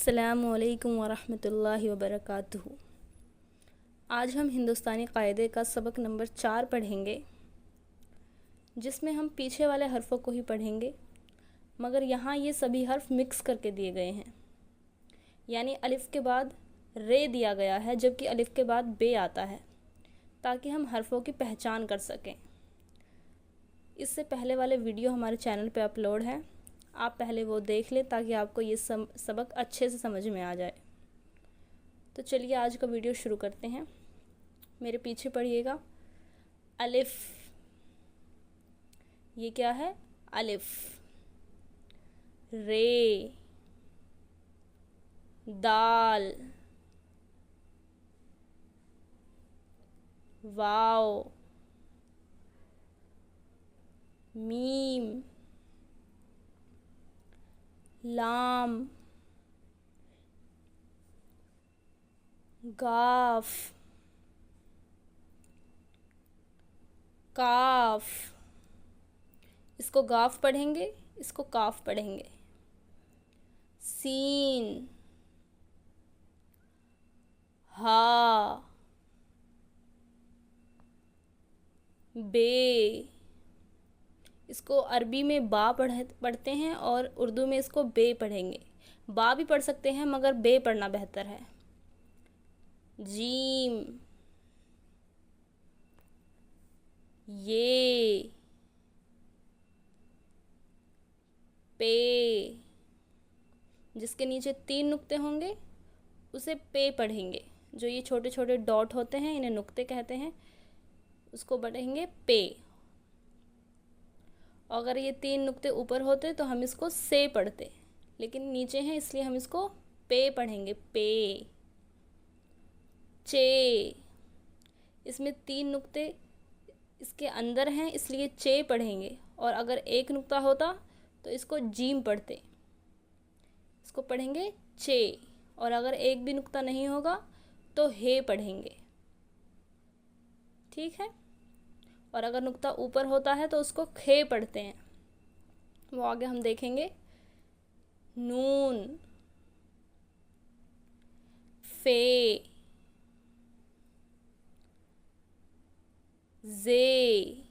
अस्सलामुअलैकुम वरहमतुल्लाहि वबरकातुहू। आज हम हिंदुस्तानी क़ायदे का सबक नंबर 4 पढ़ेंगे, जिसमें हम पीछे वाले हर्फ़ों को ही पढ़ेंगे, मगर यहाँ ये सभी हर्फ मिक्स करके दिए गए हैं। यानी अलिफ़ के बाद रे दिया गया है, जबकि अलिफ़ के बाद बे आता है, ताकि हम हर्फ़ों की पहचान कर सकें। इससे पहले वाले वीडियो हमारे चैनल पे अपलोड है, आप पहले वो देख लें ताकि आपको ये सबक अच्छे से समझ में आ जाए। तो चलिए आज का वीडियो शुरू करते हैं। मेरे पीछे पढ़िएगा। अलिफ, ये क्या है? अलिफ। रे, दाल, वाव, मीम, लाम, गाफ, काफ। इसको गाफ पढ़ेंगे, इसको काफ पढ़ेंगे। सीन, हा, बे। इसको अरबी में बा पढ़ते हैं और उर्दू में इसको बे पढ़ेंगे। बा भी पढ़ सकते हैं, मगर बे पढ़ना बेहतर है। जीम, ये, पे। जिसके नीचे 3 नुक्ते होंगे उसे पे पढ़ेंगे। जो ये छोटे छोटे डॉट होते हैं, इन्हें नुक्ते कहते हैं, उसको पढ़ेंगे पे। अगर ये 3 नुक्ते ऊपर होते तो हम इसको से पढ़ते, लेकिन नीचे हैं इसलिए हम इसको पे पढ़ेंगे। पे। चे, इसमें 3 नुक्ते इसके अंदर हैं इसलिए चे पढ़ेंगे, और अगर 1 नुक्ता होता तो इसको जीम पढ़ते। इसको पढ़ेंगे चे, और अगर 1 भी नुक्ता नहीं होगा तो हे पढ़ेंगे। ठीक है। और अगर नुक्ता ऊपर होता है तो उसको खे पढ़ते हैं, वो आगे हम देखेंगे। नून, फे, जे,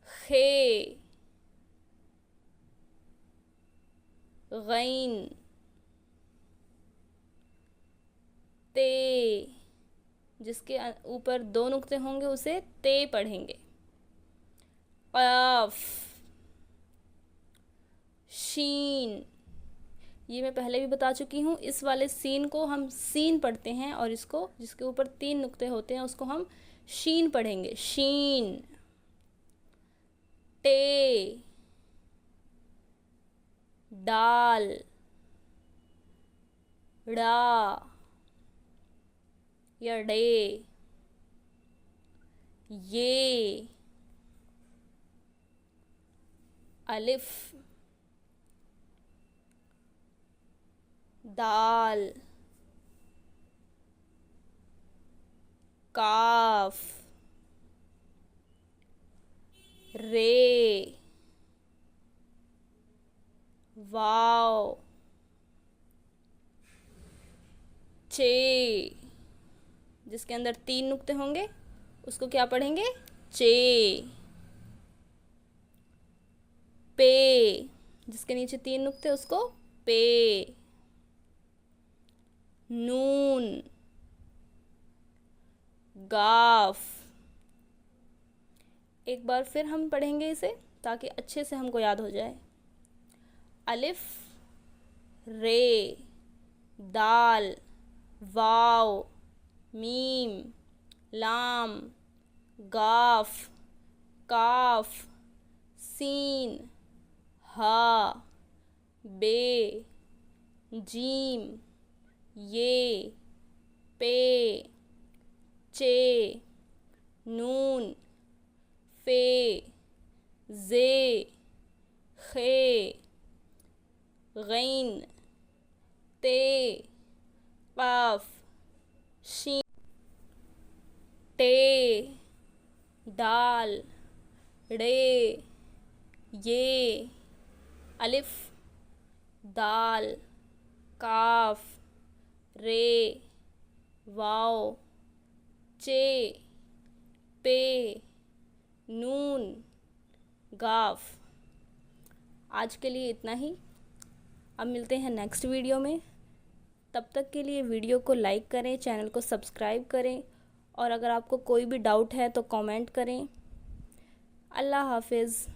खे, गैन, ते। जिसके ऊपर 2 नुक्ते होंगे उसे ते पढ़ेंगे। क़ाफ, शीन। ये मैं पहले भी बता चुकी हूँ, इस वाले सीन को हम सीन पढ़ते हैं, और इसको जिसके ऊपर 3 नुक्ते होते हैं उसको हम शीन पढ़ेंगे। शीन। टे, डाल, डा या डे, ये, अलिफ, दाल, काफ, रे, वाव, चे। जिसके अंदर 3 नुक्ते होंगे उसको क्या पढ़ेंगे? चे। पे, जिसके नीचे 3 नुक्ते उसको पे। नून, गाफ। एक बार फिर हम पढ़ेंगे इसे ताकि अच्छे से हमको याद हो जाए। अलिफ, रे, दाल, वाव, मीम, लाम, गाफ, काफ, सीन, हा, बे, जीम, ये, पे, चे, नून, फे, जे, खे, गैन, ते, काफ, शीन, टे, डाल, रे, ये, अलिफ, दाल, काफ, रे, वाव, चे, पे, नून, गाफ। आज के लिए इतना ही। अब मिलते हैं नेक्स्ट वीडियो में। तब तक के लिए वीडियो को लाइक करें, चैनल को सब्सक्राइब करें, और अगर आपको कोई भी डाउट है तो कमेंट करें। अल्लाह हाफिज़।